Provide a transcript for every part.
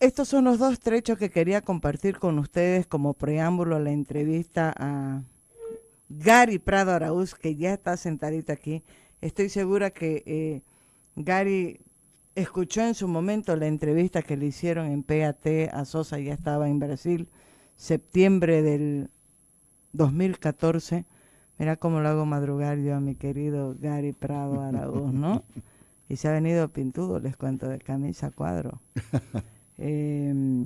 estos son los dos trechos que quería compartir con ustedes como preámbulo a la entrevista a Gary Prado Araúz, que ya está sentadita aquí. Estoy segura que Gary escuchó en su momento la entrevista que le hicieron en PAT a Sosa, ya estaba en Brasil, septiembre del 2014. Mira cómo lo hago madrugar yo a mi querido Gary Prado Araúz, ¿no? Y se ha venido pintudo, les cuento, de camisa a cuadro. Eh,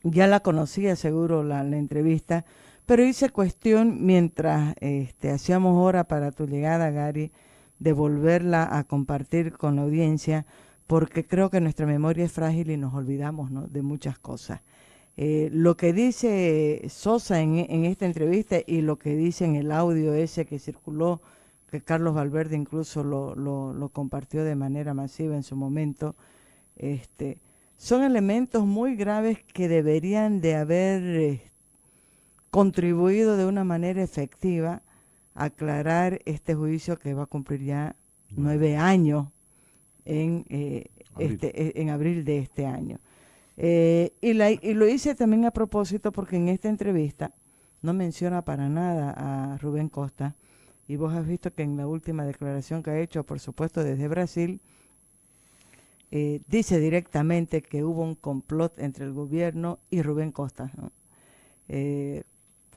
ya la conocía seguro la entrevista, pero hice cuestión mientras hacíamos hora para tu llegada, Gary, de volverla a compartir con la audiencia, porque creo que nuestra memoria es frágil y nos olvidamos, ¿no?, de muchas cosas. Lo que dice Sosa en esta entrevista y lo que dice en el audio ese que circuló, que Carlos Valverde incluso lo compartió de manera masiva en su momento, son elementos muy graves que deberían de haber contribuido de una manera efectiva a aclarar este juicio que va a cumplir ya 9 años en abril de este año. Y lo hice también a propósito porque en esta entrevista no menciona para nada a Rubén Costa, y vos has visto que en la última declaración que ha hecho, por supuesto desde Brasil, dice directamente que hubo un complot entre el gobierno y Rubén Costa, ¿no?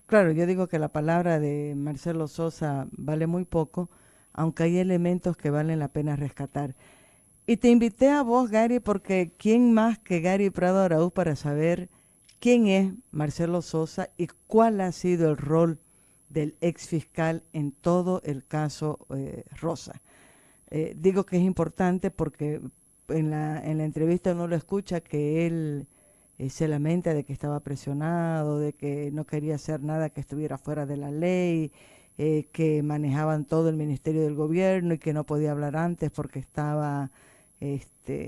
Claro, yo digo que la palabra de Marcelo Sosa vale muy poco, aunque hay elementos que valen la pena rescatar. Y te invité a vos, Gary, porque ¿quién más que Gary Prado Araúz para saber quién es Marcelo Sosa y cuál ha sido el rol del ex fiscal en todo el caso Rosa? Digo que es importante porque en la entrevista uno lo escucha que él se lamenta de que estaba presionado, de que no quería hacer nada que estuviera fuera de la ley, que manejaban todo el Ministerio del Gobierno y que no podía hablar antes porque estaba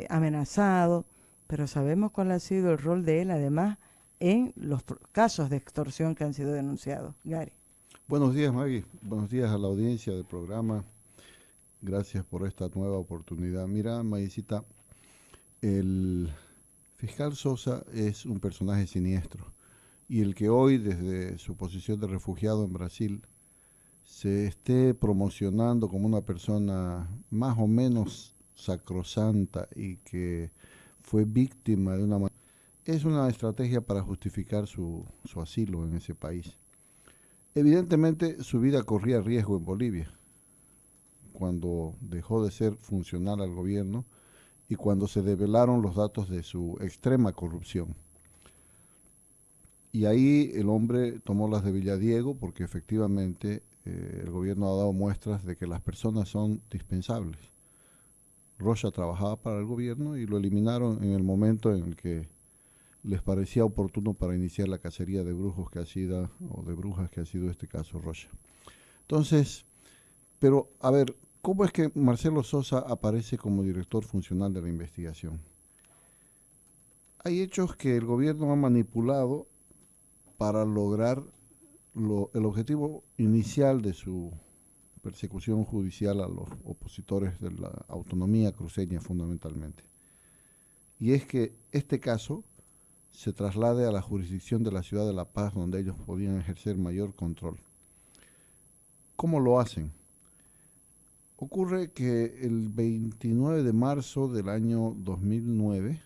amenazado. Pero sabemos cuál ha sido el rol de él, además, en los casos de extorsión que han sido denunciados. Gary. Buenos días, Maggie. Buenos días a la audiencia del programa. Gracias por esta nueva oportunidad. Mira, Maguicita, el fiscal Sosa es un personaje siniestro y el que hoy, desde su posición de refugiado en Brasil, se esté promocionando como una persona más o menos sacrosanta y que fue víctima de una manera, es una estrategia para justificar su asilo en ese país. Evidentemente su vida corría riesgo en Bolivia cuando dejó de ser funcional al gobierno y cuando se develaron los datos de su extrema corrupción. Y ahí el hombre tomó las de Villadiego porque efectivamente el gobierno ha dado muestras de que las personas son dispensables. Rocha trabajaba para el gobierno y lo eliminaron en el momento en el que les parecía oportuno para iniciar la cacería de brujos que ha sido, o de brujas que ha sido este caso Rocha. Entonces, pero a ver, ¿cómo es que Marcelo Sosa aparece como director funcional de la investigación? Hay hechos que el gobierno ha manipulado para lograr el objetivo inicial de su persecución judicial a los opositores de la autonomía cruceña fundamentalmente. Y es que este caso se traslade a la jurisdicción de la ciudad de La Paz, donde ellos podían ejercer mayor control. ¿Cómo lo hacen? Ocurre que el 29 de marzo del año 2009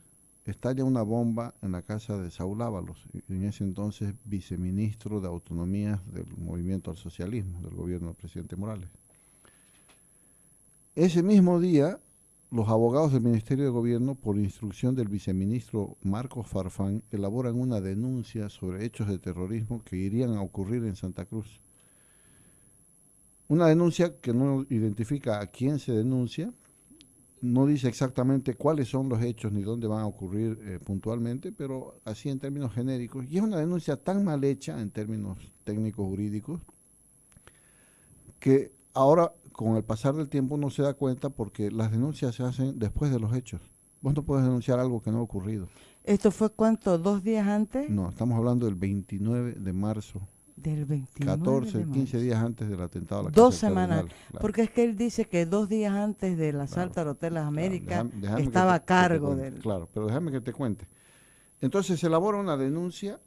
estalla una bomba en la casa de Saúl Ábalos, en ese entonces viceministro de Autonomías del Movimiento al Socialismo, del gobierno del presidente Morales. Ese mismo día, los abogados del Ministerio de Gobierno, por instrucción del viceministro Marcos Farfán, elaboran una denuncia sobre hechos de terrorismo que irían a ocurrir en Santa Cruz. Una denuncia que no identifica a quién se denuncia, no dice exactamente cuáles son los hechos ni dónde van a ocurrir puntualmente, pero así en términos genéricos. Y es una denuncia tan mal hecha en términos técnicos jurídicos que ahora, con el pasar del tiempo, uno se da cuenta porque las denuncias se hacen después de los hechos. Vos no puedes denunciar algo que no ha ocurrido. ¿Esto fue cuánto? ¿2 días antes? No, estamos hablando del 29 de marzo. Del 29 14, de marzo. 15 días antes del atentado a la Dos Casa del semanas, Cardenal. Claro. porque es que él dice que 2 días antes del asalto al Hotel Las Américas Déjame estaba a que te cargo cuente. del... Claro, pero déjame que te cuente. Entonces se elabora una denuncia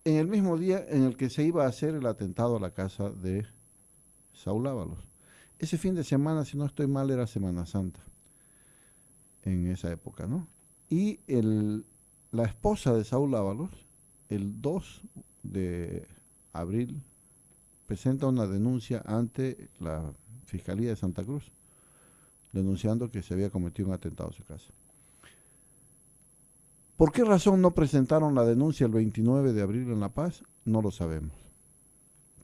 en el mismo día en el que se iba a hacer el atentado a la casa de Saúl Ábalos. Ese fin de semana, si no estoy mal, era Semana Santa, en esa época, ¿no? Y la esposa de Saúl Ábalos, el 2 de abril, presenta una denuncia ante la Fiscalía de Santa Cruz, denunciando que se había cometido un atentado a su casa. ¿Por qué razón no presentaron la denuncia el 29 de abril en La Paz? No lo sabemos.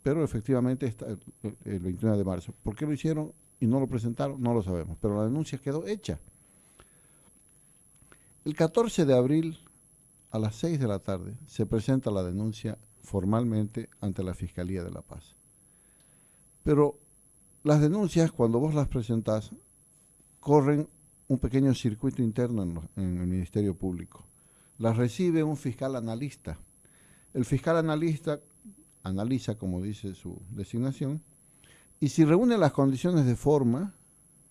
Pero efectivamente está el 29 de marzo. ¿Por qué lo hicieron y no lo presentaron? No lo sabemos. Pero la denuncia quedó hecha. El 14 de abril, a las 6 de la tarde, se presenta la denuncia formalmente ante la Fiscalía de La Paz. Pero las denuncias, cuando vos las presentás, corren un pequeño circuito interno en el Ministerio Público. Las recibe un fiscal analista. El fiscal analista analiza, como dice su designación, y si reúne las condiciones de forma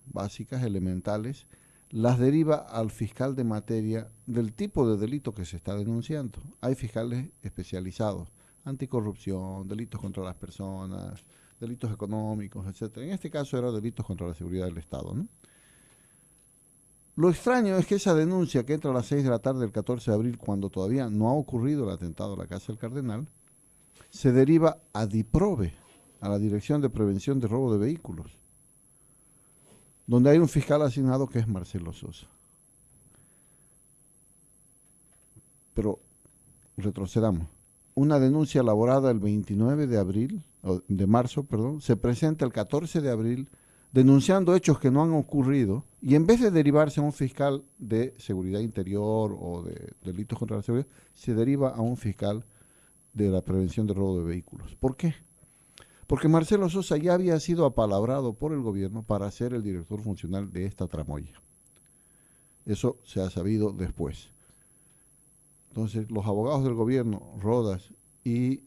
básicas, elementales, las deriva al fiscal de materia del tipo de delito que se está denunciando. Hay fiscales especializados, anticorrupción, delitos contra las personas, delitos económicos, etc. En este caso era delitos contra la seguridad del Estado, ¿no? Lo extraño es que esa denuncia que entra a las 6 de la tarde del 14 de abril, cuando todavía no ha ocurrido el atentado a la Casa del Cardenal, se deriva a DIPROVE, a la Dirección de Prevención de Robo de Vehículos, donde hay un fiscal asignado que es Marcelo Sosa. Pero retrocedamos. Una denuncia elaborada el 29 de marzo, se presenta el 14 de abril denunciando hechos que no han ocurrido, y en vez de derivarse a un fiscal de seguridad interior o de delitos contra la seguridad, se deriva a un fiscal de la prevención de robo de vehículos. ¿Por qué? Porque Marcelo Sosa ya había sido apalabrado por el gobierno para ser el director funcional de esta tramoya. Eso se ha sabido después. Entonces, los abogados del gobierno, Rodas y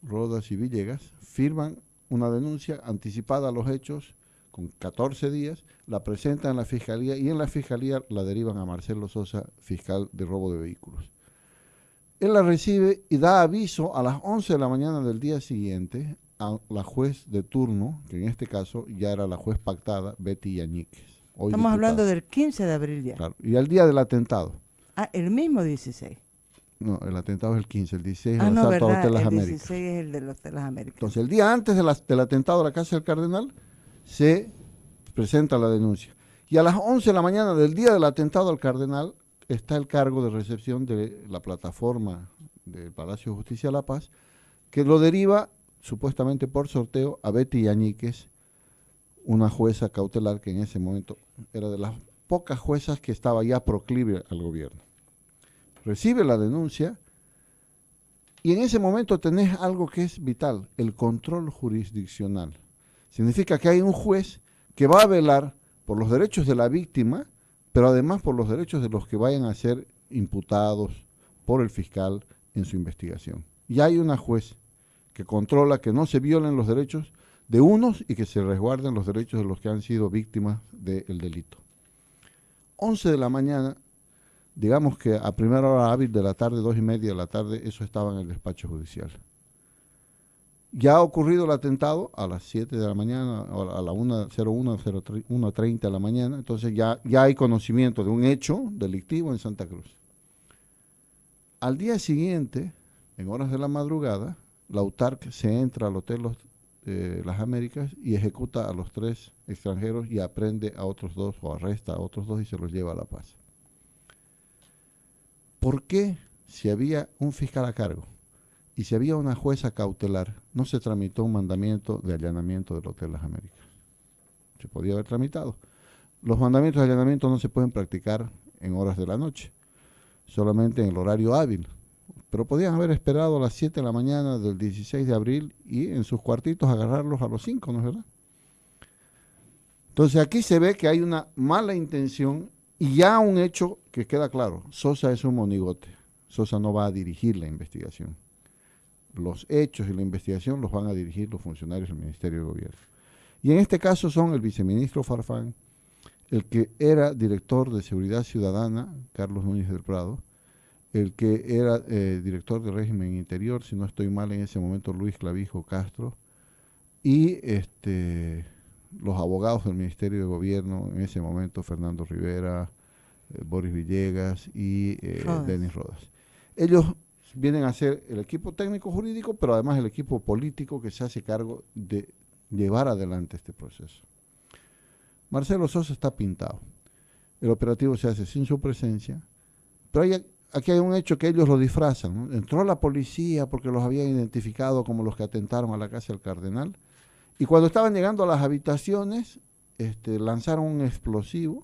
Villegas, firman una denuncia anticipada a los hechos con 14 días, la presentan en la fiscalía y en la fiscalía la derivan a Marcelo Sosa, fiscal de robo de vehículos. Él la recibe y da aviso a las 11 de la mañana del día siguiente a la juez de turno, que en este caso ya era la juez pactada, Betty Yañíquez. Estamos hablando del 15 de abril ya. Claro, y al día del atentado. Ah, el mismo 16. No, el atentado es el 15, el 16 es el asalto al Hotel Las el Américas. 16 es el del Hotel Las Américas. Entonces, el día antes del atentado a la Casa del Cardenal, se presenta la denuncia. Y a las 11 de la mañana del día del atentado al Cardenal, está el cargo de recepción de la plataforma del Palacio de Justicia de La Paz, que lo deriva, supuestamente por sorteo, a Betty Yañíquez, una jueza cautelar que en ese momento era de las pocas juezas que estaba ya proclive al gobierno. Recibe la denuncia y en ese momento tenés algo que es vital, el control jurisdiccional. Significa que hay un juez que va a velar por los derechos de la víctima, pero además por los derechos de los que vayan a ser imputados por el fiscal en su investigación. Y hay una juez que controla que no se violen los derechos de unos y que se resguarden los derechos de los que han sido víctimas del delito. 11 de la mañana, digamos que a primera hora hábil de la tarde, 2:30 de la tarde, eso estaba en el despacho judicial. Ya ha ocurrido el atentado a las 7 de la mañana, a la 1:30 de la mañana, entonces ya hay conocimiento de un hecho delictivo en Santa Cruz. Al día siguiente, en horas de la madrugada, la UTARC se entra al Hotel Las Américas y ejecuta a los 3 extranjeros y aprende a otros 2 o arresta a otros 2 y se los lleva a La Paz. ¿Por qué, si había un fiscal a cargo y si había una jueza cautelar, no se tramitó un mandamiento de allanamiento del Hotel Las Américas? Se podía haber tramitado. Los mandamientos de allanamiento no se pueden practicar en horas de la noche, solamente en el horario hábil. Pero podían haber esperado a las 7 de la mañana del 16 de abril y en sus cuartitos agarrarlos a los 5, ¿no es verdad? Entonces aquí se ve que hay una mala intención y ya un hecho que queda claro. Sosa es un monigote. Sosa no va a dirigir la investigación. Los hechos y la investigación los van a dirigir los funcionarios del Ministerio de Gobierno. Y en este caso son el viceministro Farfán, el que era director de Seguridad Ciudadana, Carlos Núñez del Prado, el que era director de Régimen Interior, si no estoy mal en ese momento, Luis Clavijo Castro, y los abogados del Ministerio de Gobierno, en ese momento Fernando Rivera, Boris Villegas y Denis Rodas. Ellos vienen a ser el equipo técnico jurídico, pero además el equipo político que se hace cargo de llevar adelante este proceso. Marcelo Sosa está pintado. El operativo se hace sin su presencia, pero aquí hay un hecho que ellos lo disfrazan, ¿no? Entró la policía porque los habían identificado como los que atentaron a la casa del cardenal, y cuando estaban llegando a las habitaciones, lanzaron un explosivo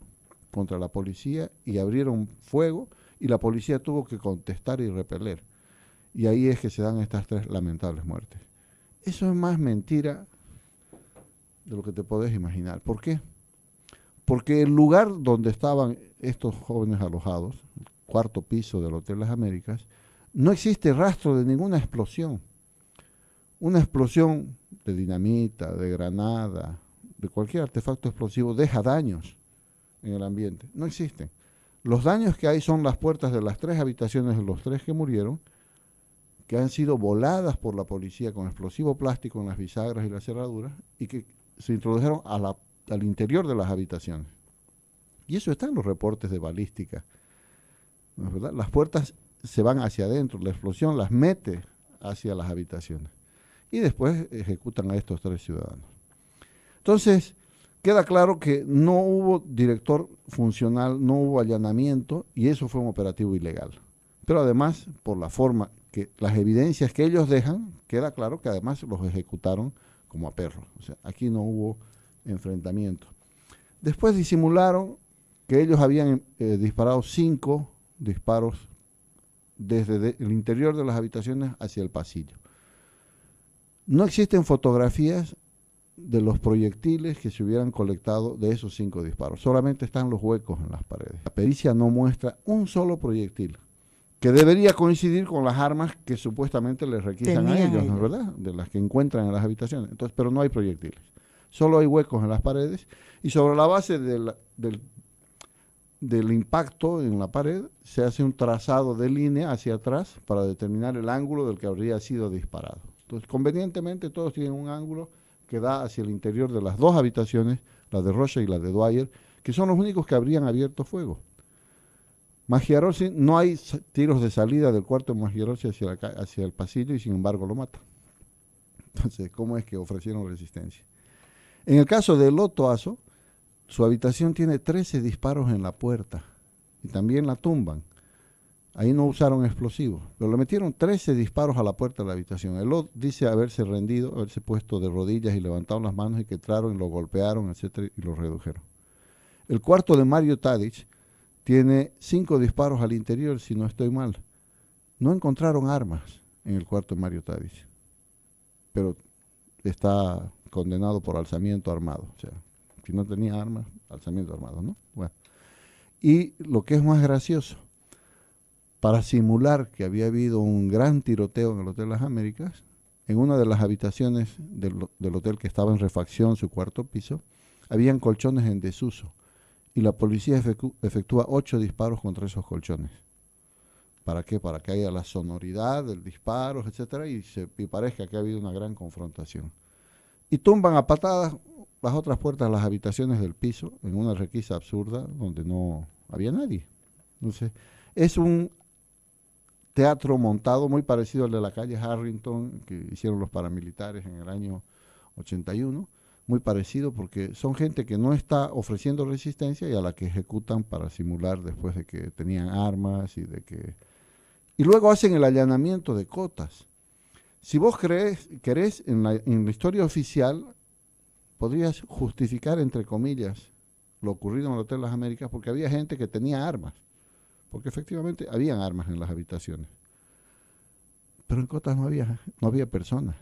contra la policía y abrieron fuego, y la policía tuvo que contestar y repeler. Y ahí es que se dan estas 3 lamentables muertes. Eso es más mentira de lo que te podés imaginar. ¿Por qué? Porque el lugar donde estaban estos jóvenes alojados, el 4º piso del Hotel Las Américas, no existe rastro de ninguna explosión. Una explosión de dinamita, de granada, de cualquier artefacto explosivo deja daños en el ambiente. No existen. Los daños que hay son las puertas de las 3 habitaciones de los 3 que murieron, que han sido voladas por la policía con explosivo plástico en las bisagras y las cerraduras, y que se introdujeron al interior de las habitaciones. Y eso está en los reportes de balística, ¿no es verdad? Las puertas se van hacia adentro, la explosión las mete hacia las habitaciones. Y después ejecutan a estos 3 ciudadanos. Entonces, queda claro que no hubo director funcional, no hubo allanamiento, y eso fue un operativo ilegal. Pero además, por la forma que las evidencias que ellos dejan, queda claro que además los ejecutaron como a perros. O sea, aquí no hubo enfrentamiento. Después disimularon que ellos habían disparado 5 disparos desde el interior de las habitaciones hacia el pasillo. No existen fotografías de los proyectiles que se hubieran colectado de esos 5 disparos. Solamente están los huecos en las paredes. La pericia no muestra un solo proyectil, que debería coincidir con las armas que supuestamente les requisan a ellos, ¿no es verdad? De las que encuentran en las habitaciones. Entonces, pero no hay proyectiles. Solo hay huecos en las paredes, y sobre la base del impacto en la pared se hace un trazado de línea hacia atrás para determinar el ángulo del que habría sido disparado. Entonces, convenientemente, todos tienen un ángulo que da hacia el interior de las 2 habitaciones, la de Rocha y la de Dwyer, que son los únicos que habrían abierto fuego. Magyarossi, no hay tiros de salida del cuarto de Magyarossi hacia el pasillo, y sin embargo lo matan. Entonces, ¿cómo es que ofrecieron resistencia? En el caso de Loto Aso, su habitación tiene 13 disparos en la puerta, y también la tumban. Ahí no usaron explosivos, pero le metieron 13 disparos a la puerta de la habitación. El Lot dice haberse rendido, haberse puesto de rodillas y levantado las manos, y que entraron y lo golpearon, etcétera, y lo redujeron. El cuarto de Mario Tadic tiene 5 disparos al interior, si no estoy mal. No encontraron armas en el cuarto de Mario Tadic, pero está condenado por alzamiento armado. O sea, si no tenía armas, alzamiento armado, ¿no? Bueno. Y lo que es más gracioso, para simular que había habido un gran tiroteo en el Hotel Las Américas, en una de las habitaciones del hotel que estaba en refacción, su 4º piso, habían colchones en desuso, y la policía efectúa 8 disparos contra esos colchones. ¿Para qué? Para que haya la sonoridad del disparo, etcétera, y parezca que ha habido una gran confrontación. Y tumban a patadas las otras puertas de las habitaciones del piso, en una requisa absurda donde no había nadie. Entonces, es un teatro montado muy parecido al de la calle Harrington que hicieron los paramilitares en el año 81, muy parecido, porque son gente que no está ofreciendo resistencia y a la que ejecutan para simular después de que tenían armas y luego hacen el allanamiento de cotas. Si vos querés en la historia oficial, podrías justificar, entre comillas, lo ocurrido en el Hotel Las Américas, porque había gente que tenía armas, porque efectivamente habían armas en las habitaciones. Pero en cotas no había personas.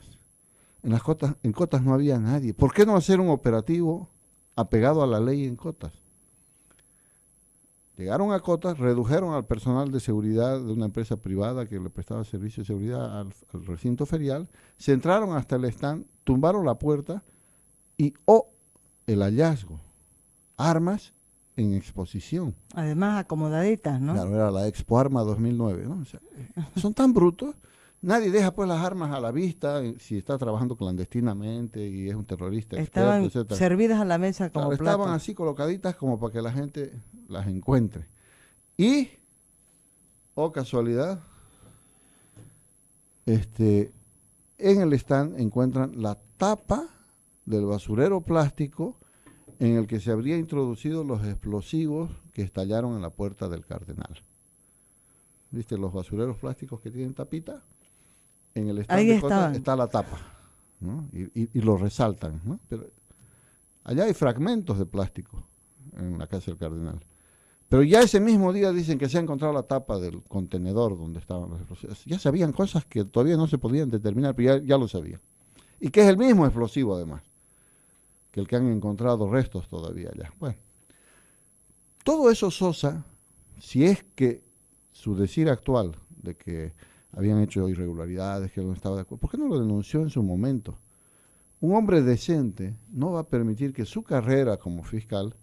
En cotas no había nadie. ¿Por qué no hacer un operativo apegado a la ley en cotas? Llegaron a cotas, redujeron al personal de seguridad de una empresa privada que le prestaba servicio de seguridad al recinto ferial, se entraron hasta el stand, tumbaron la puerta y el hallazgo, armas en exposición. Además, acomodaditas, ¿no? Claro, era la Expo Arma 2009, ¿no? O sea, son tan brutos. Nadie deja pues las armas a la vista si está trabajando clandestinamente y es un terrorista experto, Estaban etcétera. servidas a la mesa como Claro, estaban platos. así colocaditas como para que la gente las encuentre. Y, oh casualidad, en el stand encuentran la tapa del basurero plástico en el que se habría introducido los explosivos que estallaron en la puerta del Cardenal. ¿Viste los basureros plásticos que tienen tapita? En el stand Ahí de estaban. cosas está la tapa, ¿no? Y lo resaltan, ¿no? Pero allá hay fragmentos de plástico en la casa del Cardenal. Pero ya ese mismo día dicen que se ha encontrado la tapa del contenedor donde estaban los explosivos. Ya sabían cosas que todavía no se podían determinar, pero ya lo sabían. Y que es el mismo explosivo además, que el que han encontrado restos todavía allá. Bueno, todo eso Sosa, si es que su decir actual de que habían hecho irregularidades, que no estaba de acuerdo, ¿por qué no lo denunció en su momento? Un hombre decente no va a permitir que su carrera como fiscal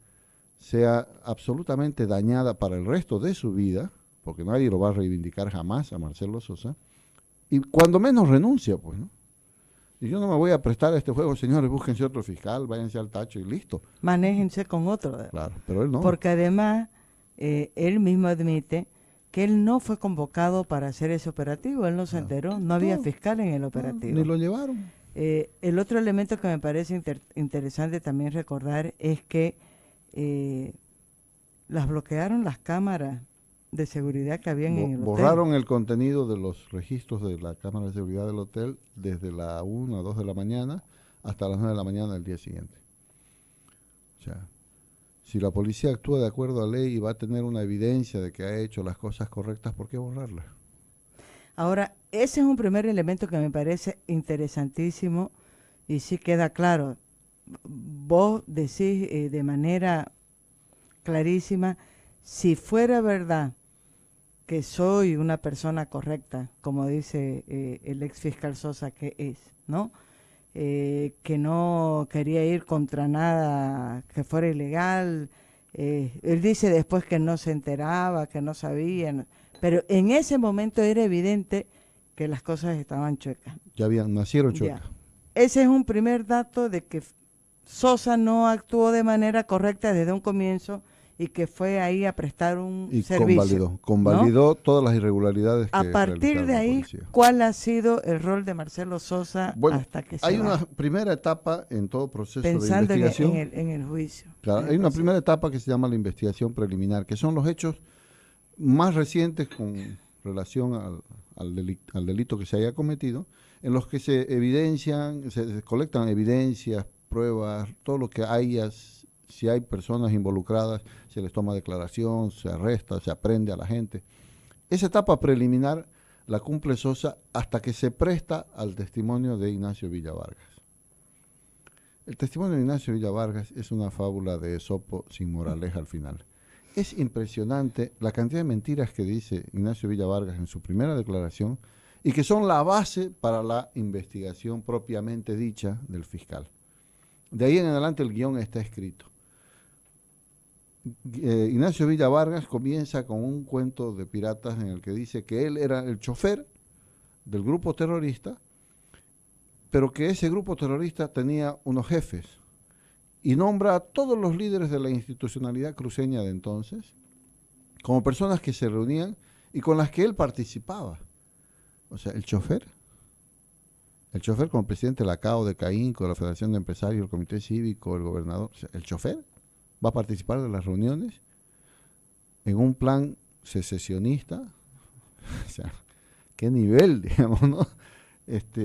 sea absolutamente dañada para el resto de su vida, porque nadie lo va a reivindicar jamás a Marcelo Sosa, y cuando menos renuncia, pues, ¿no? Y yo no me voy a prestar a este juego, señores, búsquense otro fiscal, váyanse al tacho y listo. Manéjense con otro. Claro, pero él no. Porque además, él mismo admite que él no fue convocado para hacer ese operativo, él no se enteró, no había fiscal en el operativo. Ni lo llevaron. El otro elemento que me parece interesante también recordar es que las bloquearon las cámaras de seguridad que habían en el hotel. Borraron el contenido de los registros de la cámara de seguridad del hotel desde la 1 a 2 de la mañana hasta las 9 de la mañana del día siguiente. O sea, si la policía actúa de acuerdo a ley y va a tener una evidencia de que ha hecho las cosas correctas, ¿por qué borrarlas? Ahora, ese es un primer elemento que me parece interesantísimo y sí queda claro. Vos decís de manera clarísima, si fuera verdad que soy una persona correcta, como dice el ex fiscal Sosa que es, ¿no? Que no quería ir contra nada que fuera ilegal. Él dice después que no se enteraba, que no sabía, pero en ese momento era evidente que las cosas estaban chuecas. Ya nacieron chuecas. Ese es un primer dato de que Sosa no actuó de manera correcta desde un comienzo y que fue ahí a prestar un servicio. Convalidó, ¿no? Todas las irregularidades que a partir de ahí, ¿cuál ha sido el rol de Marcelo Sosa hasta que se hay una primera etapa en todo proceso pensando de investigación. En el juicio. Claro, hay una primera etapa que se llama la investigación preliminar, que son los hechos más recientes con relación al delito que se haya cometido, en los que se evidencian, se colectan evidencias, pruebas, todo lo que haya. Si hay personas involucradas, se les toma declaración, se arresta, se aprende a la gente. Esa etapa preliminar la cumple Sosa hasta que se presta al testimonio de Ignacio Villavargas. El testimonio de Ignacio Villavargas es una fábula de Esopo sin moraleja al final. Es impresionante la cantidad de mentiras que dice Ignacio Villavargas en su primera declaración y que son la base para la investigación propiamente dicha del fiscal. De ahí en adelante el guión está escrito. Ignacio Villavargas comienza con un cuento de piratas en el que dice que él era el chofer del grupo terrorista, pero que ese grupo terrorista tenía unos jefes y nombra a todos los líderes de la institucionalidad cruceña de entonces como personas que se reunían y con las que él participaba. O sea, el chofer como presidente de la CAO, de CAINCO, de la Federación de Empresarios, el Comité Cívico, el gobernador, o sea, el chofer va a participar de las reuniones en un plan secesionista. O sea, qué nivel, digamos, ¿no?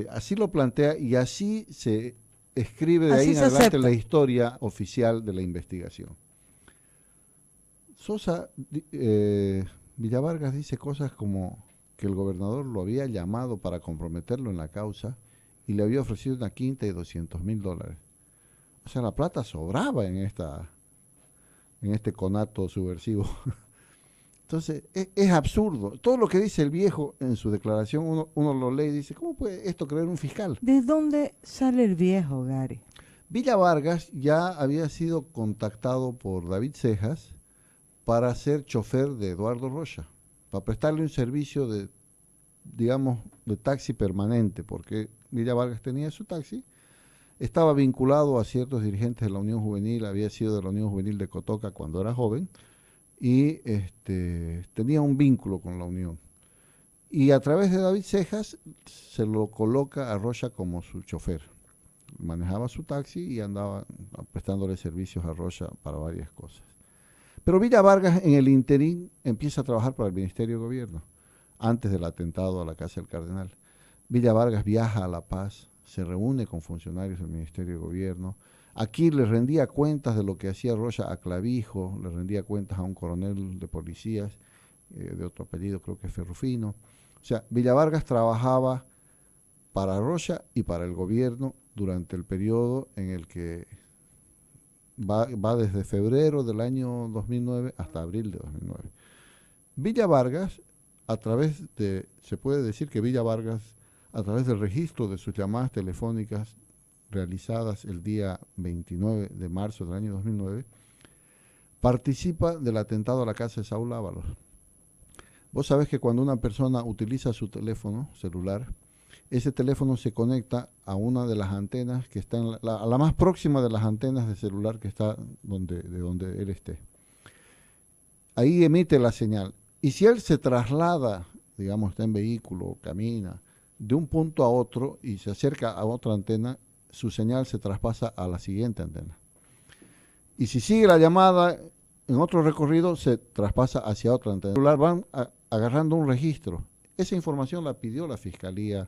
Así lo plantea y así se escribe de ahí en adelante la historia oficial de la investigación. Sosa, Villavargas dice cosas como que el gobernador lo había llamado para comprometerlo en la causa y le había ofrecido una quinta y $200,000. O sea, la plata sobraba en este conato subversivo. Entonces, es absurdo. Todo lo que dice el viejo en su declaración, uno lo lee y dice, ¿cómo puede esto creer un fiscal? ¿De dónde sale el viejo, Gary? Villavargas ya había sido contactado por David Cejas para ser chofer de Eduardo Rocha, para prestarle un servicio de, digamos, de taxi permanente, porque Villa Vargas tenía su taxi, estaba vinculado a ciertos dirigentes de la Unión Juvenil, había sido de la Unión Juvenil de Cotoca cuando era joven, y tenía un vínculo con la Unión. Y a través de David Cejas se lo coloca a Rocha como su chofer. Manejaba su taxi y andaba prestándole servicios a Rocha para varias cosas. Pero Villa Vargas en el interín empieza a trabajar para el Ministerio de Gobierno, antes del atentado a la Casa del Cardenal. Villa Vargas viaja a La Paz, se reúne con funcionarios del Ministerio de Gobierno. Aquí le rendía cuentas de lo que hacía Rocha a Clavijo, le rendía cuentas a un coronel de policías, de otro apellido, creo que es Ferrufino. O sea, Villa Vargas trabajaba para Rocha y para el gobierno durante el periodo en el que va desde febrero del año 2009 hasta abril de 2009. Villa Vargas, se puede decir que Villa Vargas, a través del registro de sus llamadas telefónicas realizadas el día 29 de marzo del año 2009, participa del atentado a la casa de Saúl Ábalos. Vos sabés que cuando una persona utiliza su teléfono celular, ese teléfono se conecta a una de las antenas que está a la más próxima de las antenas de celular que está de donde él esté. Ahí emite la señal. Y si él se traslada, digamos, está en vehículo, camina, de un punto a otro y se acerca a otra antena, su señal se traspasa a la siguiente antena. Y si sigue la llamada en otro recorrido, se traspasa hacia otra antena. El celular van agarrando un registro. Esa información la pidió la Fiscalía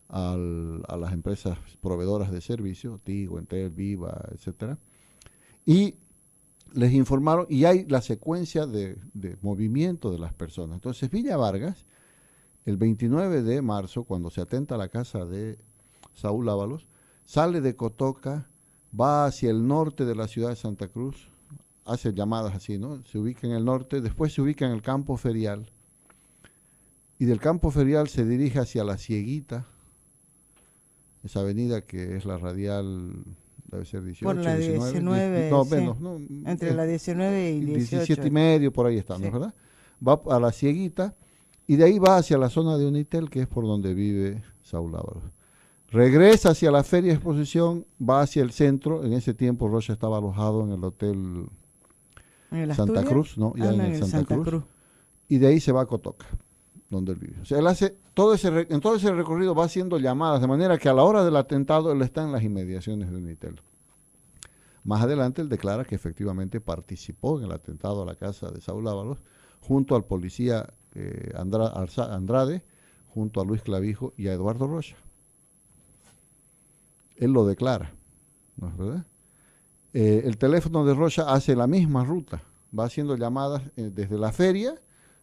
a las empresas proveedoras de servicios, Tigo, Entel, Viva, etcétera, y les informaron, y hay la secuencia de movimiento de las personas. Entonces Villa Vargas, el 29 de marzo, cuando se atenta a la casa de Saúl Ábalos, sale de Cotoca, va hacia el norte de la ciudad de Santa Cruz, hace llamadas así, ¿no? Se ubica en el norte, después se ubica en el campo ferial, y del campo ferial se dirige hacia La Cieguita, esa avenida que es la radial, debe ser 18, por la 19, no, sí, menos, no, entre la 19 y 18. 17 y medio, por ahí estamos, sí, ¿verdad? Va a La Cieguita, y de ahí va hacia la zona de Unitel, que es por donde vive Saúl Ábalos. Regresa hacia la Feria de Exposición, va hacia el centro. En ese tiempo Rocha estaba alojado en el Hotel Santa Cruz, ¿no? Ya en el Santa Cruz. Y de ahí se va a Cotoca, donde él vive. O sea, él hace en todo ese recorrido va haciendo llamadas, de manera que a la hora del atentado él está en las inmediaciones de Unitel. Más adelante él declara que efectivamente participó en el atentado a la casa de Saúl Ábalos, junto al policía Andrade, junto a Luis Clavijo y a Eduardo Rocha. Él lo declara, ¿no es verdad? El teléfono de Rocha hace la misma ruta, va haciendo llamadas desde la feria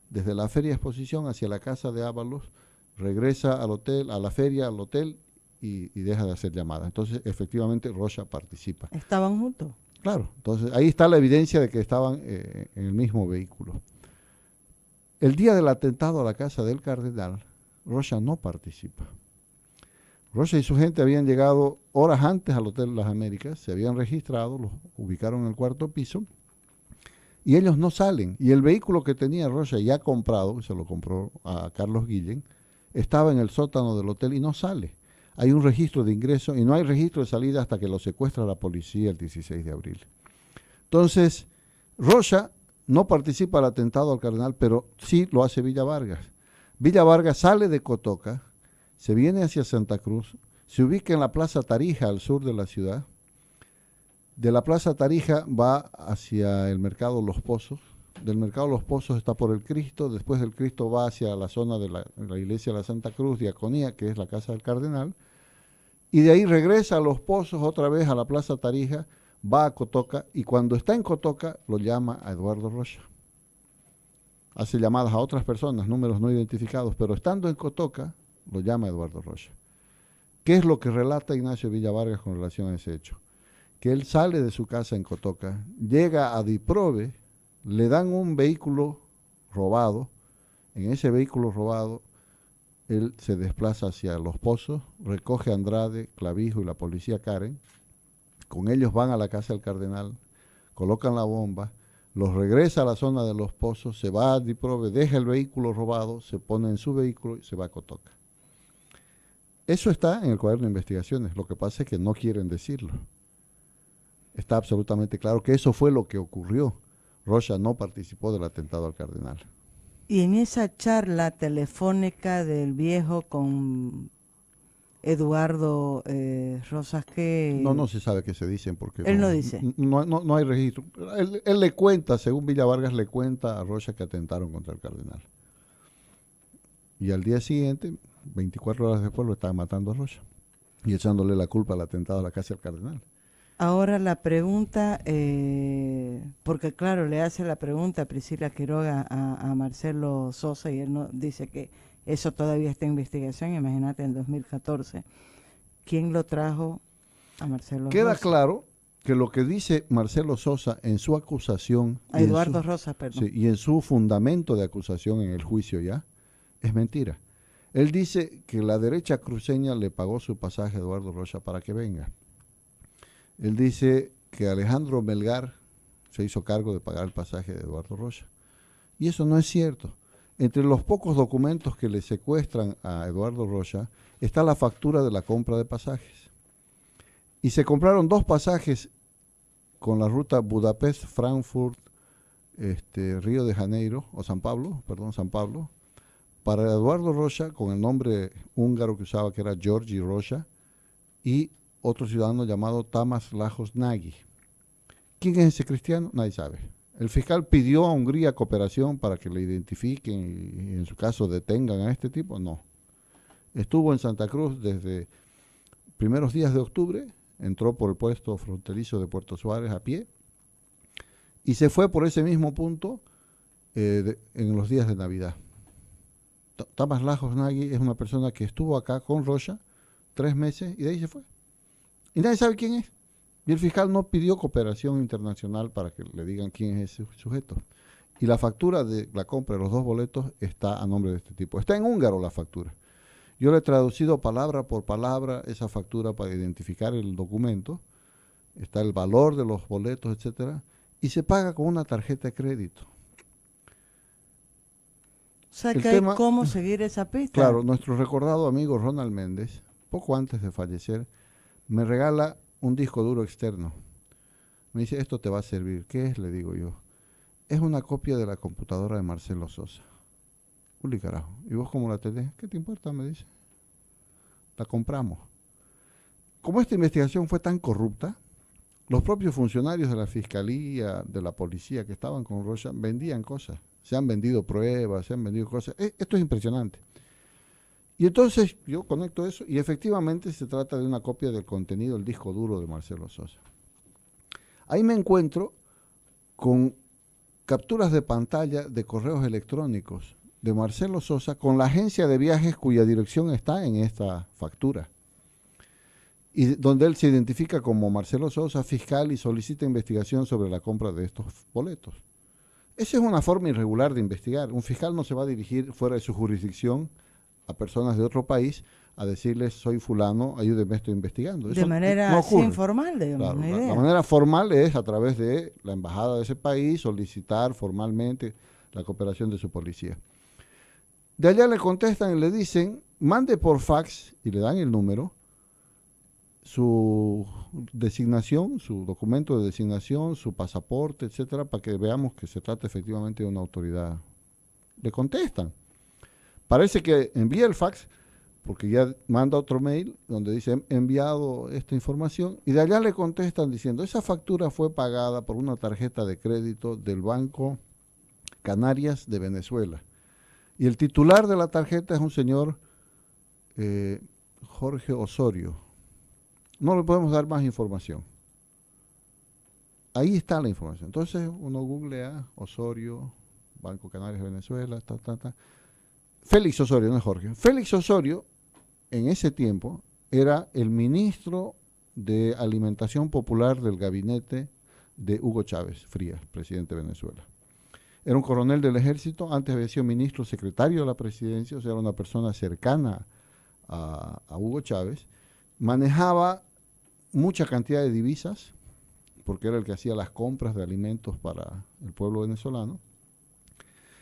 de Exposición hacia la casa de Ábalos, regresa al hotel, a la feria, al hotel y deja de hacer llamadas. Entonces, efectivamente, Rocha participa. ¿Estaban juntos? Claro, entonces ahí está la evidencia de que estaban en el mismo vehículo. El día del atentado a la casa del Cardenal, Rocha no participa. Rocha y su gente habían llegado horas antes al Hotel Las Américas, se habían registrado, los ubicaron en el cuarto piso, y ellos no salen. Y el vehículo que tenía Rocha ya comprado, se lo compró a Carlos Guillén, estaba en el sótano del hotel y no sale. Hay un registro de ingreso y no hay registro de salida hasta que lo secuestra la policía el 16 de abril. Entonces, Rocha no participa del atentado al Cardenal, pero sí lo hace Villa Vargas. Villa Vargas sale de Cotoca, se viene hacia Santa Cruz, se ubica en la Plaza Tarija, al sur de la ciudad. De la Plaza Tarija va hacia el Mercado Los Pozos. Del Mercado Los Pozos está por el Cristo. Después del Cristo va hacia la zona de la iglesia de la Santa Cruz, Diaconía, que es la casa del Cardenal. Y de ahí regresa a Los Pozos otra vez a la Plaza Tarija, va a Cotoca y cuando está en Cotoca lo llama a Eduardo Rocha. Hace llamadas a otras personas, números no identificados, pero estando en Cotoca lo llama Eduardo Rocha. ¿Qué es lo que relata Ignacio Villa Vargas con relación a ese hecho? Que él sale de su casa en Cotoca, llega a Diprove, le dan un vehículo robado, en ese vehículo robado él se desplaza hacia Los Pozos, recoge a Andrade, Clavijo y la policía Karen, con ellos van a la casa del Cardenal, colocan la bomba, los regresa a la zona de Los Pozos, se va a Diprove, deja el vehículo robado, se pone en su vehículo y se va a Cotoca. Eso está en el cuaderno de investigaciones, lo que pasa es que no quieren decirlo. Está absolutamente claro que eso fue lo que ocurrió. Rocha no participó del atentado al cardenal. Y en esa charla telefónica del viejo con Eduardo Rosas, que No se sabe qué se dicen porque él no dice. No hay registro. Él le cuenta, según Villa Vargas, le cuenta a Rocha que atentaron contra el cardenal. Y al día siguiente, 24 horas después, lo estaban matando a Rocha y echándole la culpa al atentado a la casa del cardenal. Ahora la pregunta, porque claro, le hace la pregunta a Priscila Quiroga a Marcelo Sosa y él no dice que eso todavía está en investigación, imagínate en 2014. ¿Quién lo trajo a Marcelo Queda Sosa? claro que lo que dice Marcelo Sosa en su acusación A Eduardo Rosas, perdón. Sí, y en su fundamento de acusación en el juicio ya, es mentira. Él dice que la derecha cruceña le pagó su pasaje a Eduardo Rocha para que venga. Él dice que Alejandro Melgar se hizo cargo de pagar el pasaje de Eduardo Rocha. Y eso no es cierto. Entre los pocos documentos que le secuestran a Eduardo Rocha está la factura de la compra de pasajes. Y se compraron 2 pasajes con la ruta Budapest-Frankfurt, Río de Janeiro, o San Pablo, para Eduardo Rocha, con el nombre húngaro que usaba, que era Georgi Rocha, y otro ciudadano llamado Tamás Lajos Nagy. ¿Quién es ese cristiano? Nadie sabe. El fiscal pidió a Hungría cooperación para que le identifiquen y en su caso detengan a este tipo. No. Estuvo en Santa Cruz desde primeros días de octubre, entró por el puesto fronterizo de Puerto Suárez a pie y se fue por ese mismo punto en los días de Navidad. Tamás Lajos Nagy es una persona que estuvo acá con Rocha 3 meses y de ahí se fue. Y nadie sabe quién es. Y el fiscal no pidió cooperación internacional para que le digan quién es ese sujeto. Y la factura de la compra de los 2 boletos está a nombre de este tipo. Está en húngaro la factura. Yo le he traducido palabra por palabra esa factura para identificar el documento. Está el valor de los boletos, etcétera. Y se paga con una tarjeta de crédito. O sea, que hay cómo seguir esa pista. Claro, nuestro recordado amigo Ronald Méndez, poco antes de fallecer, me regala un disco duro externo. Me dice, esto te va a servir. ¿Qué es? Le digo yo. Es una copia de la computadora de Marcelo Sosa. Uli carajo. ¿Y vos cómo la tenés? ¿Qué te importa? Me dice. La compramos. Como esta investigación fue tan corrupta, los propios funcionarios de la fiscalía, de la policía que estaban con Rocha, vendían cosas. Se han vendido pruebas, se han vendido cosas. Esto es impresionante. Y entonces yo conecto eso y efectivamente se trata de una copia del contenido del disco duro de Marcelo Sosa. Ahí me encuentro con capturas de pantalla de correos electrónicos de Marcelo Sosa con la agencia de viajes cuya dirección está en esta factura. Y donde él se identifica como Marcelo Sosa, fiscal, y solicita investigación sobre la compra de estos boletos. Esa es una forma irregular de investigar. Un fiscal no se va a dirigir fuera de su jurisdicción a personas de otro país a decirles, soy fulano, ayúdeme, estoy investigando. Eso de manera así informal, digamos. Claro, la manera formal es a través de la embajada de ese país solicitar formalmente la cooperación de su policía. De allá le contestan y le dicen, mande por fax, y le dan el número, su designación, su documento de designación, su pasaporte, etcétera, para que veamos que se trata efectivamente de una autoridad. Le contestan. Parece que envía el fax, porque ya manda otro mail donde dice, he enviado esta información, y de allá le contestan diciendo, esa factura fue pagada por una tarjeta de crédito del Banco Canarias de Venezuela. Y el titular de la tarjeta es un señor Jorge Osorio. No le podemos dar más información. Ahí está la información. Entonces uno googlea Osorio, Banco Canarias de Venezuela, Félix Osorio, no es Jorge. Félix Osorio, en ese tiempo, era el ministro de Alimentación Popular del gabinete de Hugo Chávez Frías, presidente de Venezuela. Era un coronel del ejército, antes había sido ministro secretario de la presidencia, o sea, era una persona cercana a Hugo Chávez. Manejaba mucha cantidad de divisas, porque era el que hacía las compras de alimentos para el pueblo venezolano.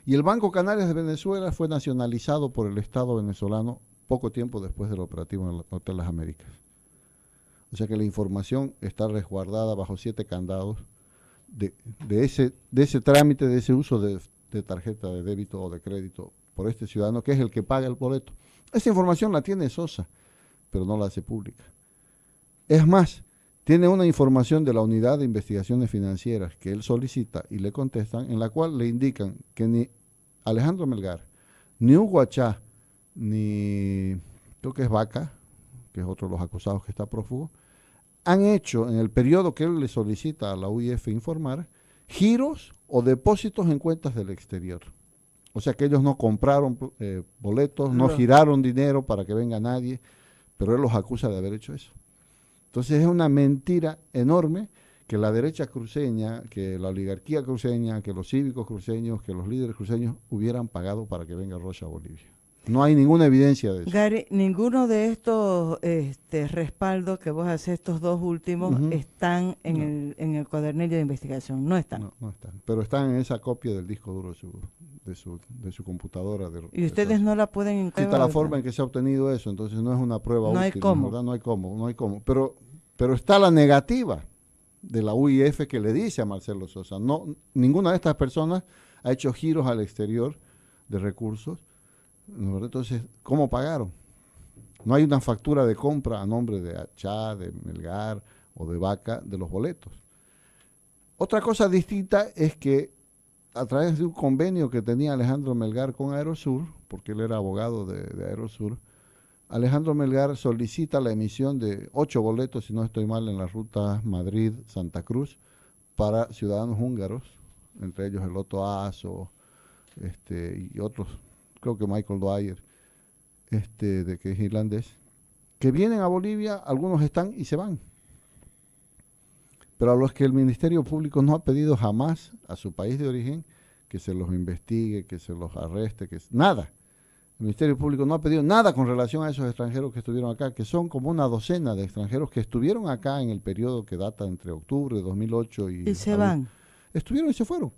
Y el Banco Canarias de Venezuela fue nacionalizado por el Estado venezolano poco tiempo después del operativo en el Hotel Las Américas. O sea que la información está resguardada bajo 7 candados de ese trámite, de ese uso de tarjeta de débito o de crédito por este ciudadano, que es el que paga el boleto. Esa información la tiene Sosa, pero no la hace pública. Es más, tiene una información de la Unidad de Investigaciones Financieras que él solicita y le contestan, en la cual le indican que ni Alejandro Melgar, ni Hugo Achá, ni creo que es Vaca, que es otro de los acusados que está prófugo, han hecho en el periodo que él le solicita a la UIF informar, giros o depósitos en cuentas del exterior. O sea que ellos no compraron boletos, no giraron dinero para que venga nadie, pero él los acusa de haber hecho eso. Entonces es una mentira enorme que la derecha cruceña, que la oligarquía cruceña, que los cívicos cruceños, que los líderes cruceños hubieran pagado para que venga Rocha a Bolivia. No hay ninguna evidencia de eso. Gary, ninguno de estos respaldos que vos haces, estos dos últimos, están en el cuadernillo de investigación. No están. No están. Pero están en esa copia del disco duro de su computadora. Y ustedes no la pueden encontrar. Está la forma en que se ha obtenido eso, entonces no es una prueba útil. Hay cómo. ¿Verdad? No hay cómo. Pero está la negativa de la UIF que le dice a Marcelo Sosa. No, ninguna de estas personas ha hecho giros al exterior de recursos. Entonces, ¿cómo pagaron? No hay una factura de compra a nombre de Achá, de Melgar o de Vaca de los boletos. Otra cosa distinta es que a través de un convenio que tenía Alejandro Melgar con Aerosur, porque él era abogado de Aerosur, Alejandro Melgar solicita la emisión de 8 boletos, si no estoy mal, en la ruta Madrid-Santa Cruz para ciudadanos húngaros, entre ellos el Otto Aso y otros, creo que Michael Dwyer, de que es irlandés, que vienen a Bolivia, algunos están y se van. Pero a los que el Ministerio Público no ha pedido jamás a su país de origen que se los investigue, que se los arreste, nada. El Ministerio Público no ha pedido nada con relación a esos extranjeros que estuvieron acá, que son como una docena de extranjeros que estuvieron acá en el periodo que data entre octubre de 2008 y se van. Estuvieron y se fueron.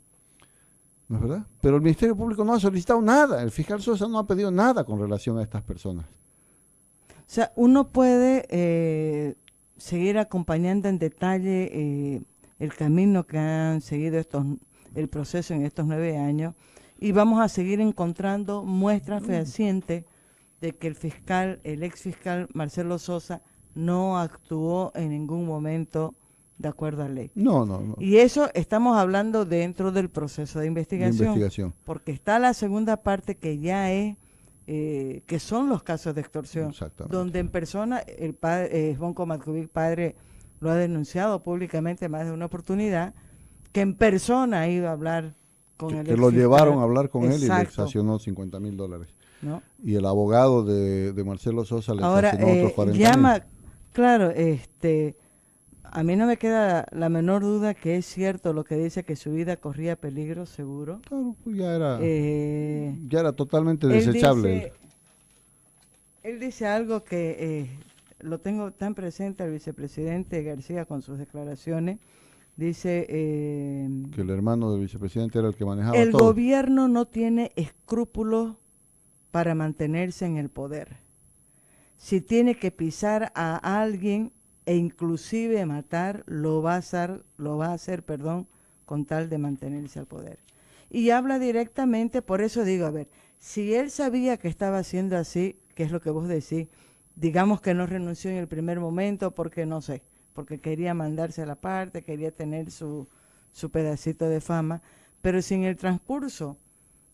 ¿No es verdad? Pero el Ministerio Público no ha solicitado nada. El fiscal Sosa no ha pedido nada con relación a estas personas. O sea, uno puede seguir acompañando en detalle el camino que han seguido el proceso en estos 9 años y vamos a seguir encontrando muestras fehacientes de que el ex fiscal Marcelo Sosa no actuó en ningún momento de acuerdo a ley. No. Y eso estamos hablando dentro del proceso de investigación. Porque está la segunda parte que ya es, que son los casos de extorsión. Donde en persona, el padre, Bonco Matkovic, padre, lo ha denunciado públicamente más de una oportunidad, que en persona ha ido a hablar con el que lo llevaron a hablar con él y le exaccionó $50,000. ¿No? Y el abogado de Marcelo Sosa le exaccionó otros 40,000. Claro, a mí no me queda la menor duda que es cierto lo que dice, que su vida corría peligro, seguro. Claro, pues ya era totalmente desechable. Él dice algo que lo tengo tan presente al vicepresidente García con sus declaraciones. Dice que el hermano del vicepresidente era el que manejaba todo. El todo. Gobierno no tiene escrúpulos para mantenerse en el poder. Si tiene que pisar a alguien e inclusive matar, lo va a hacer, con tal de mantenerse al poder. Y habla directamente, por eso digo, a ver, si él sabía que estaba haciendo así, que es lo que vos decís, digamos que no renunció en el primer momento porque no sé, porque quería mandarse a la parte, quería tener su pedacito de fama, pero si en el transcurso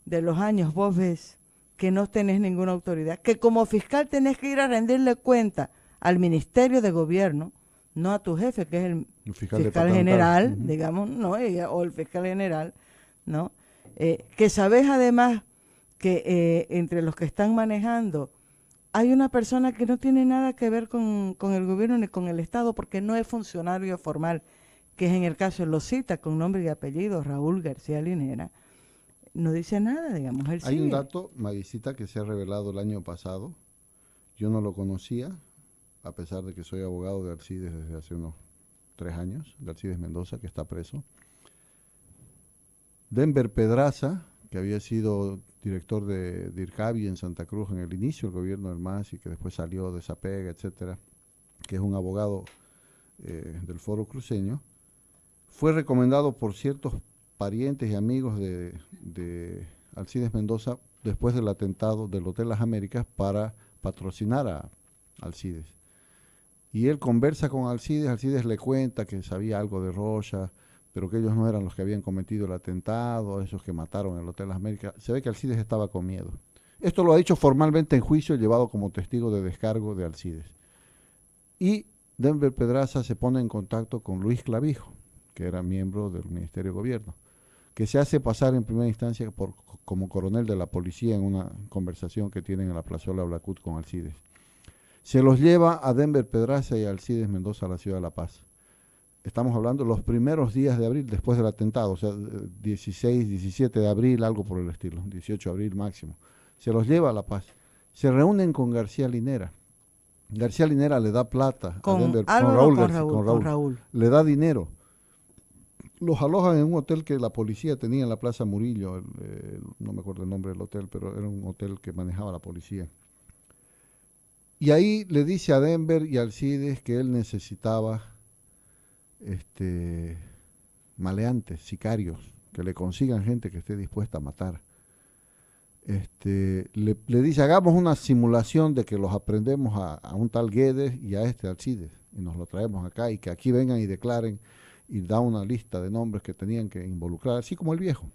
de los años vos ves que no tenés ninguna autoridad, que como fiscal tenés que ir a rendirle cuenta al Ministerio de Gobierno, no a tu jefe, que es el fiscal general, digamos, no, o el fiscal general, ¿no? Que sabes además que entre los que están manejando hay una persona que no tiene nada que ver con el gobierno ni con el Estado, porque no es funcionario formal, que es en el caso, él lo cita con nombre y apellido, Raúl García Linera, no dice nada, digamos. Él hay sigue. Un dato, Maguicita, que se ha revelado el año pasado, yo no lo conocía, a pesar de que soy abogado de Alcides desde hace unos 3 años, de Alcides Mendoza, que está preso. Denver Pedraza, que había sido director de DIRCABI en Santa Cruz en el inicio del gobierno del MAS y que después salió de Sapega, etcétera, que es un abogado del Foro Cruceño, fue recomendado por ciertos parientes y amigos de Alcides Mendoza después del atentado del Hotel Las Américas para patrocinar a Alcides. Y él conversa con Alcides le cuenta que sabía algo de Rocha, pero que ellos no eran los que habían cometido el atentado, esos que mataron en el Hotel Las Américas. Se ve que Alcides estaba con miedo. Esto lo ha dicho formalmente en juicio, llevado como testigo de descargo de Alcides. Y Denver Pedraza se pone en contacto con Luis Clavijo, que era miembro del Ministerio de Gobierno, que se hace pasar en primera instancia como coronel de la policía en una conversación que tienen en la plazuela Blacut con Alcides. Se los lleva a Denver Pedraza y a Alcides Mendoza a la ciudad de La Paz. Estamos hablando de los primeros días de abril después del atentado, o sea, 16, 17 de abril, algo por el estilo, 18 de abril máximo. Se los lleva a La Paz. Se reúnen con García Linera. García Linera le da plata con a Denver, Álvaro, con Raúl. Le da dinero. Los alojan en un hotel que la policía tenía en la Plaza Murillo, no me acuerdo el nombre del hotel, pero era un hotel que manejaba la policía. Y ahí le dice a Denver y a Alcides que él necesitaba maleantes, sicarios, que le consigan gente que esté dispuesta a matar. Le dice, hagamos una simulación de que los aprendemos a un tal Guedes y a Alcides, y nos lo traemos acá, y que aquí vengan y declaren, y da una lista de nombres que tenían que involucrar, así como el viejo.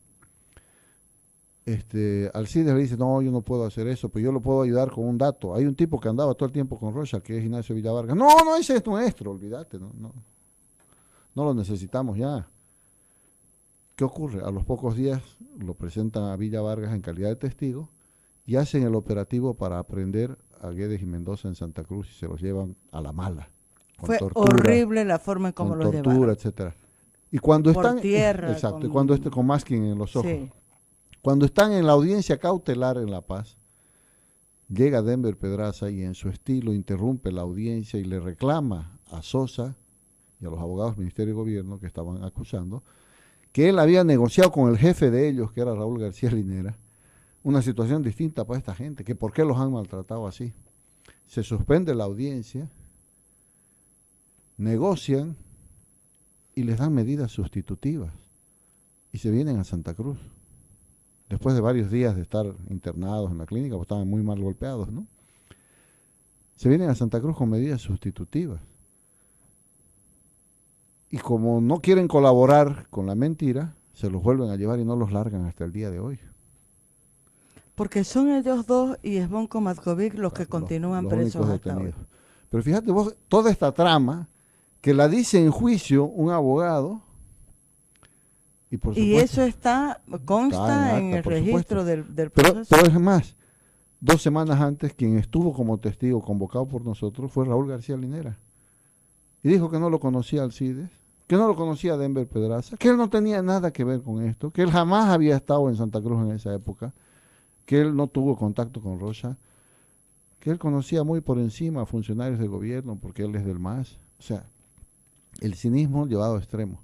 Alcides le dice, no, yo no puedo hacer eso, pero yo lo puedo ayudar con un dato. Hay un tipo que andaba todo el tiempo con Rocha, que es Ignacio Villavargas. No, ese es nuestro, olvídate, no lo necesitamos ya. ¿Qué ocurre? A los pocos días lo presentan a Villavargas en calidad de testigo y hacen el operativo para aprender a Guedes y Mendoza en Santa Cruz y se los llevan a la mala. Fue tortura, horrible la forma en cómo los llevaron. Etcétera. Y cuando por están tierra, exacto, cuando con masking en los ojos. Sí. Cuando están en la audiencia cautelar en La Paz, llega Denver Pedraza y en su estilo interrumpe la audiencia y le reclama a Sosa y a los abogados del Ministerio de Gobierno que estaban acusando que él había negociado con el jefe de ellos, que era Raúl García Linera, una situación distinta para esta gente, que por qué los han maltratado así. Se suspende la audiencia, negocian y les dan medidas sustitutivas y se vienen a Santa Cruz después de varios días de estar internados en la clínica porque estaban muy mal golpeados, ¿no? Se vienen a Santa Cruz con medidas sustitutivas y como no quieren colaborar con la mentira, se los vuelven a llevar y no los largan hasta el día de hoy. Porque son ellos dos y Esbonco Matkovic los que continúan presos hasta hoy. Pero fíjate vos, toda esta trama que la dice en juicio un abogado y por supuesto, eso consta en el registro del proceso. Pero es más, 2 semanas antes quien estuvo como testigo convocado por nosotros fue Raúl García Linera y dijo que no lo conocía a Alcides, que no lo conocía a Denver Pedraza, que él no tenía nada que ver con esto, que él jamás había estado en Santa Cruz en esa época, que él no tuvo contacto con Rocha, que él conocía muy por encima a funcionarios de gobierno porque él es del MAS. O sea, el cinismo llevado a extremo.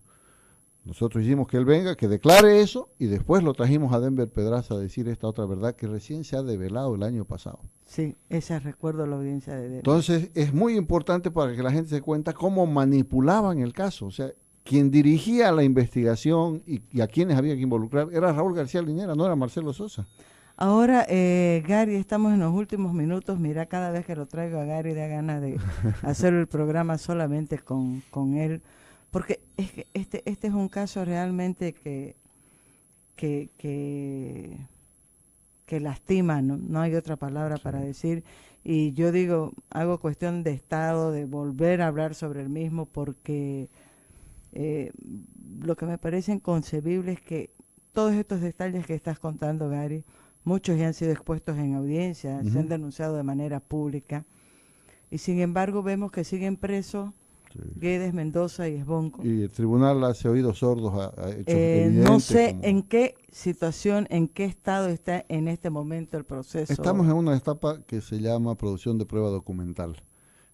Nosotros hicimos que él venga, que declare eso y después lo trajimos a Denver Pedraza a decir esta otra verdad que recién se ha develado el año pasado. Sí, esa recuerdo la audiencia de Denver. Entonces es muy importante para que la gente se dé cuenta cómo manipulaban el caso. O sea, quien dirigía la investigación y a quienes había que involucrar era Raúl García Linera, no era Marcelo Sosa. Ahora, Gary, estamos en los últimos minutos. Mira, cada vez que lo traigo a Gary da ganas de hacer el programa solamente con él. Porque es que este es un caso realmente que lastima, no hay otra palabra para decir. Y yo digo, hago cuestión de Estado, de volver a hablar sobre el mismo, porque lo que me parece inconcebible es que todos estos detalles que estás contando, Gary, muchos ya han sido expuestos en audiencia, se han denunciado de manera pública, y sin embargo vemos que siguen presos Guedes, Mendoza y Esbonco. Y el tribunal hace oídos sordos a hechos evidentes. No sé en qué situación, en qué estado está en este momento el proceso. Estamos en una etapa que se llama producción de prueba documental.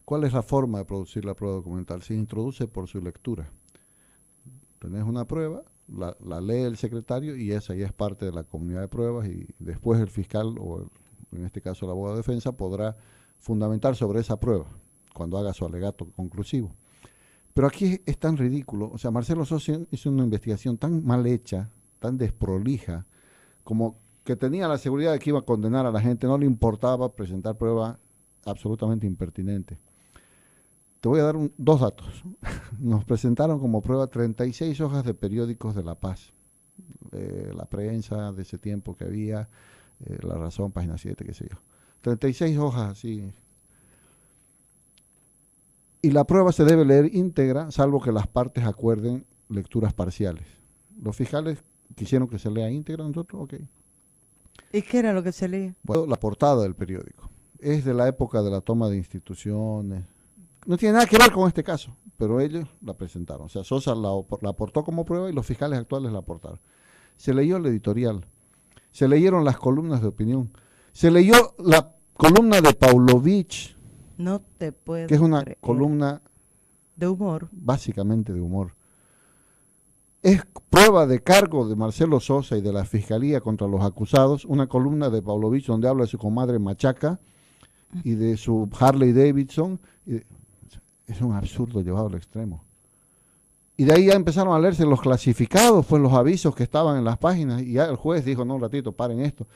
¿Cuál es la forma de producir la prueba documental? Se introduce por su lectura. Tenés una prueba, la lee el secretario y esa ya es parte de la comunidad de pruebas y después el fiscal, en este caso el abogado de defensa, podrá fundamentar sobre esa prueba cuando haga su alegato conclusivo. Pero aquí es tan ridículo, o sea, Marcelo Sosa hizo una investigación tan mal hecha, tan desprolija, como que tenía la seguridad de que iba a condenar a la gente, no le importaba presentar pruebas absolutamente impertinentes. Te voy a dar dos datos. Nos presentaron como prueba 36 hojas de periódicos de La Paz, la prensa de ese tiempo que había, La Razón, página 7, qué sé yo. 36 hojas así. Y la prueba se debe leer íntegra, salvo que las partes acuerden lecturas parciales. Los fiscales quisieron que se lea íntegra, nosotros, ok. ¿Y qué era lo que se leía? Bueno, la portada del periódico. Es de la época de la toma de instituciones. No tiene nada que ver con este caso, pero ellos la presentaron. O sea, Sosa la aportó como prueba y los fiscales actuales la aportaron. Se leyó el editorial, se leyeron las columnas de opinión, se leyó la columna de Pavlovich, No te puedo que es una creer. columna De humor. básicamente de humor. Es prueba de cargo de Marcelo Sosa y de la Fiscalía contra los acusados, una columna de Pavlovich donde habla de su comadre Machaca y de su Harley Davidson. Es un absurdo llevado al extremo. Y de ahí ya empezaron a leerse los clasificados, pues los avisos que estaban en las páginas, y ya el juez dijo, no, un ratito, paren esto.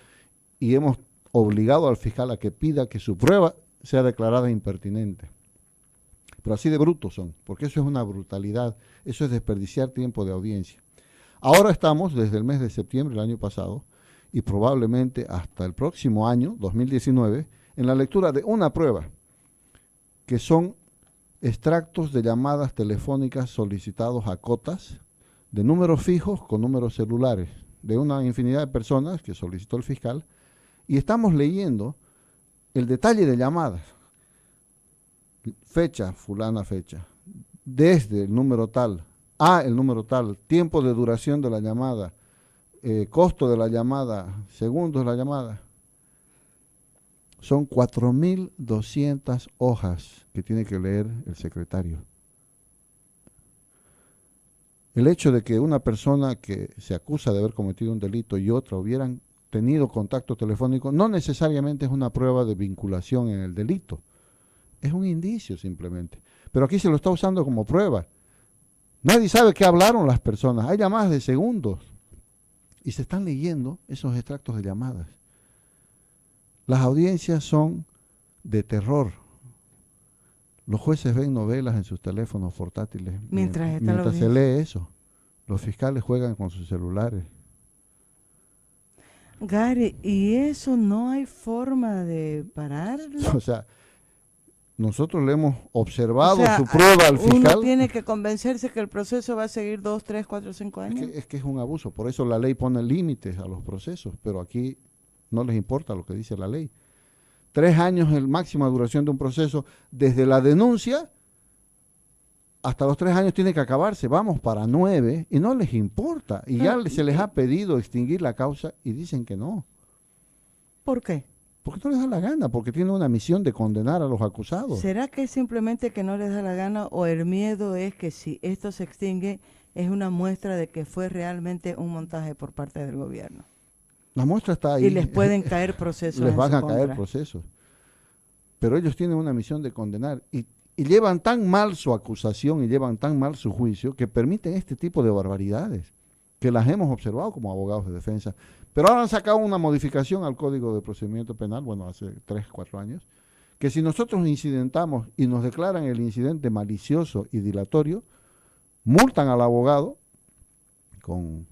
Y hemos obligado al fiscal a que pida que su prueba sea declarada impertinente. Pero así de brutos son, porque eso es una brutalidad, eso es desperdiciar tiempo de audiencia. Ahora estamos, desde el mes de septiembre del año pasado, y probablemente hasta el próximo año, 2019, en la lectura de una prueba, que son extractos de llamadas telefónicas solicitados a cotas, de números fijos con números celulares, de una infinidad de personas que solicitó el fiscal, y estamos leyendo el detalle de llamadas. Fecha, fulana fecha, desde el número tal, a el número tal, tiempo de duración de la llamada, costo de la llamada, segundos de la llamada. Son 4.200 hojas que tiene que leer el secretario. El hecho de que una persona que se acusa de haber cometido un delito y otra hubieran tenido contacto telefónico no necesariamente es una prueba de vinculación en el delito. Es un indicio simplemente. Pero aquí se lo está usando como prueba. Nadie sabe qué hablaron las personas. Hay llamadas de segundos. Y se están leyendo esos extractos de llamadas. Las audiencias son de terror. Los jueces ven novelas en sus teléfonos portátiles Mientras se lee eso. Los fiscales juegan con sus celulares. Gary, ¿y eso no hay forma de pararlo? O sea, nosotros le hemos observado O sea, su prueba al fiscal. Uno tiene que convencerse que el proceso va a seguir 2, 3, 4, 5 años. Es que es un abuso. Por eso la ley pone límites a los procesos. Pero aquí no les importa lo que dice la ley. 3 años es la máxima duración de un proceso. Desde la denuncia hasta los 3 años tiene que acabarse. Vamos para 9 y no les importa. Y ya se les ha pedido extinguir la causa y dicen que no. ¿Por qué? Porque no les da la gana, porque tienen una misión de condenar a los acusados. ¿Será que es simplemente que no les da la gana o el miedo es que si esto se extingue es una muestra de que fue realmente un montaje por parte del gobierno? La muestra está ahí. Y les pueden caer procesos. Les van a caer procesos. Pero ellos tienen una misión de condenar y llevan tan mal su acusación y llevan tan mal su juicio que permiten este tipo de barbaridades que las hemos observado como abogados de defensa. Pero ahora han sacado una modificación al Código de Procedimiento Penal, bueno, hace 3, 4 años, que si nosotros incidentamos y nos declaran el incidente malicioso y dilatorio, multan al abogado con,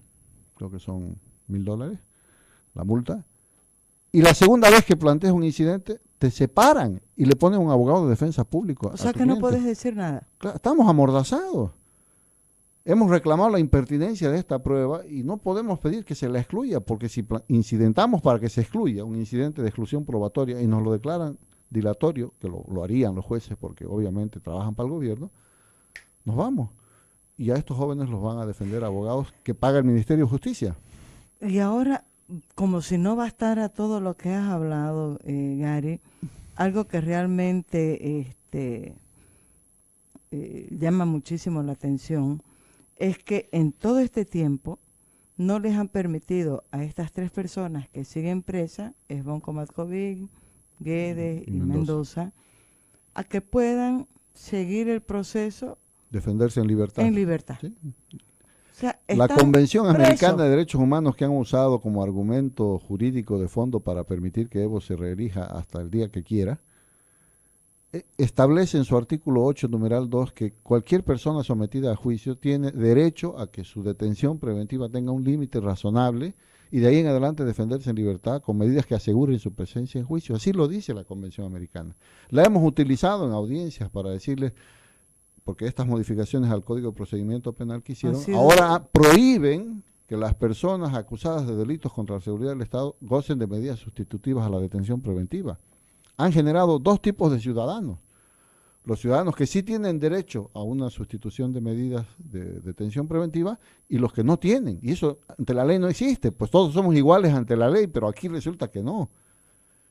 creo que son $1,000, la multa, y la segunda vez que planteas un incidente, te separan y le ponen un abogado de defensa público. O sea que no puedes decir nada. Claro, estamos amordazados. Hemos reclamado la impertinencia de esta prueba y no podemos pedir que se la excluya, porque si incidentamos para que se excluya un incidente de exclusión probatoria y nos lo declaran dilatorio, que lo harían los jueces porque obviamente trabajan para el gobierno, nos vamos. Y a estos jóvenes los van a defender abogados que paga el Ministerio de Justicia. Y ahora, como si no bastara todo lo que has hablado, Gary, algo que realmente llama muchísimo la atención es que en todo este tiempo no les han permitido a estas 3 personas que siguen presas, Esbonco Matkovic, Guedes y Mendoza, a que puedan seguir el proceso. Defenderse en libertad. En libertad. ¿Sí? O sea, la Convención Americana presos de Derechos Humanos, que han usado como argumento jurídico de fondo para permitir que Evo se reelija hasta el día que quiera, establece en su artículo 8, numeral 2, que cualquier persona sometida a juicio tiene derecho a que su detención preventiva tenga un límite razonable y de ahí en adelante defenderse en libertad con medidas que aseguren su presencia en juicio. Así lo dice la Convención Americana. La hemos utilizado en audiencias para decirles, porque estas modificaciones al Código de Procedimiento Penal que hicieron, ahora prohíben que las personas acusadas de delitos contra la seguridad del Estado gocen de medidas sustitutivas a la detención preventiva. Han generado 2 tipos de ciudadanos. Los ciudadanos que sí tienen derecho a una sustitución de medidas de detención preventiva y los que no tienen. Y eso ante la ley no existe, pues todos somos iguales ante la ley, pero aquí resulta que no.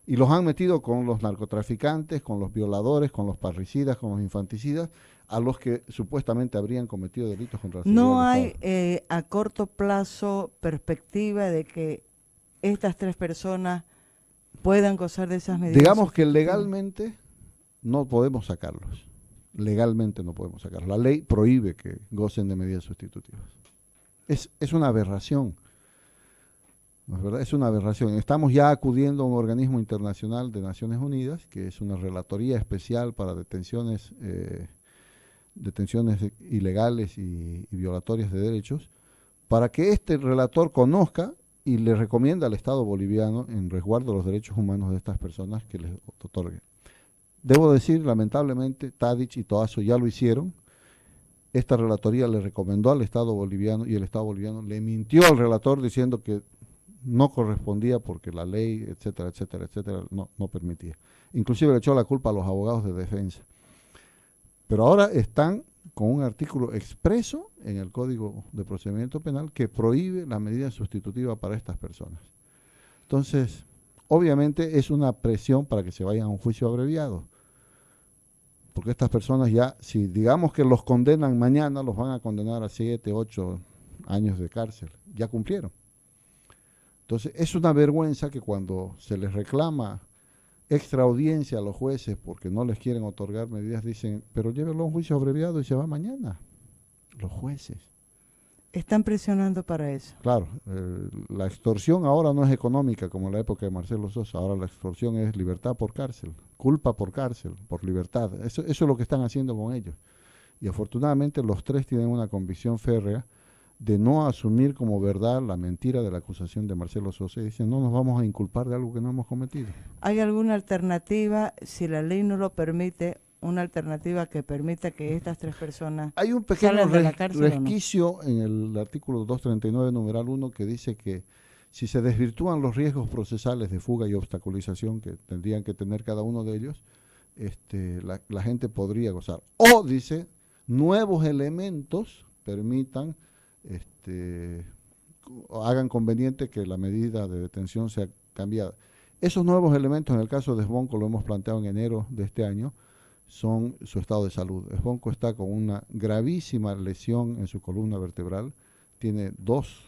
Y los han metido con los narcotraficantes, con los violadores, con los parricidas, con los infanticidas, a los que supuestamente habrían cometido delitos contra la seguridad no del Estado. hay a corto plazo perspectiva de que estas 3 personas puedan gozar de esas medidas. Digamos que legalmente no podemos sacarlos. Legalmente no podemos sacarlos. La ley prohíbe que gocen de medidas sustitutivas. Es una aberración. ¿No es verdad? Es una aberración. Estamos ya acudiendo a un organismo internacional de Naciones Unidas, que es una relatoría especial para detenciones ilegales y violatorias de derechos, para que este relator conozca y le recomienda al Estado boliviano, en resguardo de los derechos humanos de estas personas, que les otorgue. Debo decir, lamentablemente, Tadic y Toazo ya lo hicieron. Esta relatoría le recomendó al Estado boliviano y el Estado boliviano le mintió al relator diciendo que no correspondía porque la ley, etcétera, etcétera, etcétera, no permitía. Inclusive le echó la culpa a los abogados de defensa. Pero ahora están con un artículo expreso en el Código de Procedimiento Penal que prohíbe la medida sustitutiva para estas personas. Entonces, obviamente es una presión para que se vayan a un juicio abreviado, porque estas personas ya, si digamos que los condenan mañana, los van a condenar a 7, 8 años de cárcel, ya cumplieron. Entonces, es una vergüenza que cuando se les reclama extra audiencia a los jueces porque no les quieren otorgar medidas, dicen, pero llévenlo a un juicio abreviado y se va mañana. Los jueces. Están presionando para eso. Claro, la extorsión ahora no es económica como en la época de Marcelo Sosa, ahora la extorsión es libertad por cárcel, culpa por cárcel, por libertad. Eso es lo que están haciendo con ellos. Y afortunadamente los 3 tienen una convicción férrea de no asumir como verdad la mentira de la acusación de Marcelo Sosa y dicen, no nos vamos a inculpar de algo que no hemos cometido. ¿Hay alguna alternativa, si la ley no lo permite, una alternativa que permita que estas 3 personas hay un pequeño salgan de la cárcel resquicio en el artículo 239, numeral 1, que dice que si se desvirtúan los riesgos procesales de fuga y obstaculización que tendrían que tener cada uno de ellos, la gente podría gozar. O, dice, nuevos elementos permitan hagan conveniente que la medida de detención sea cambiada. Esos nuevos elementos, en el caso de Esbonco, lo hemos planteado en enero de este año, son su estado de salud. Esbonco está con una gravísima lesión en su columna vertebral, tiene dos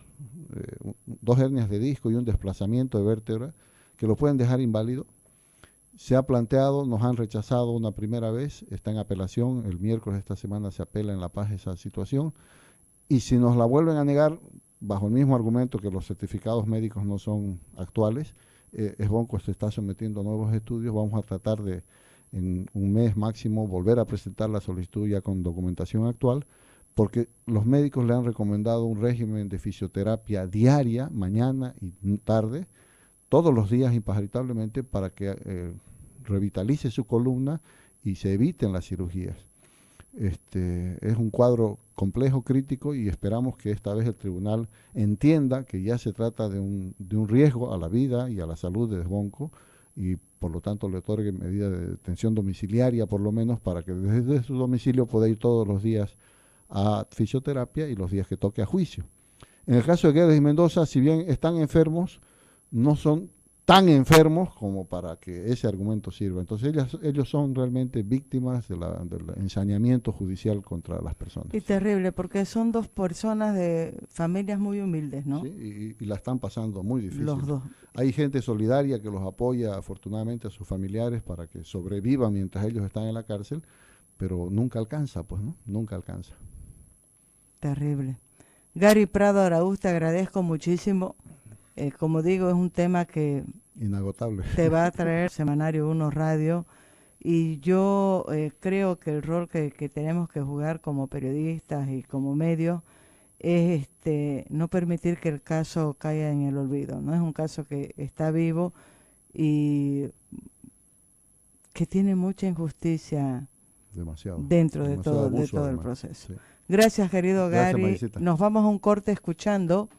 hernias de disco y un desplazamiento de vértebra que lo pueden dejar inválido. Se ha planteado, nos han rechazado una primera vez, está en apelación, el miércoles de esta semana se apela en La Paz esa situación. Y si nos la vuelven a negar, bajo el mismo argumento que los certificados médicos no son actuales, Esbonco se está sometiendo a nuevos estudios, vamos a tratar de, en un mes máximo, volver a presentar la solicitud ya con documentación actual, porque los médicos le han recomendado un régimen de fisioterapia diaria, mañana y tarde, todos los días imparentablemente, para que revitalice su columna y se eviten las cirugías. Es un cuadro complejo, crítico, y esperamos que esta vez el tribunal entienda que ya se trata de un riesgo a la vida y a la salud de Esbonco y por lo tanto le otorgue medida de detención domiciliaria por lo menos para que desde su domicilio pueda ir todos los días a fisioterapia y los días que toque a juicio. En el caso de Guedes y Mendoza, si bien están enfermos, no son tan enfermos como para que ese argumento sirva. Entonces ellos son realmente víctimas del ensañamiento judicial contra las personas. Y terrible, porque son dos personas de familias muy humildes, ¿no? Sí, y la están pasando muy difícil. Los dos. Hay gente solidaria que los apoya afortunadamente a sus familiares para que sobrevivan mientras ellos están en la cárcel, pero nunca alcanza, pues, ¿no? Nunca alcanza. Terrible. Gary Prado Araúz, te agradezco muchísimo. Como digo, es un tema que inagotable te va a traer Semanario 1 Radio, y yo creo que el rol que tenemos que jugar como periodistas y como medios es no permitir que el caso caiga en el olvido. No es un caso que está vivo y que tiene mucha injusticia dentro de todo el proceso. Sí. Gracias, querido Gary. Nos vamos a un corte escuchando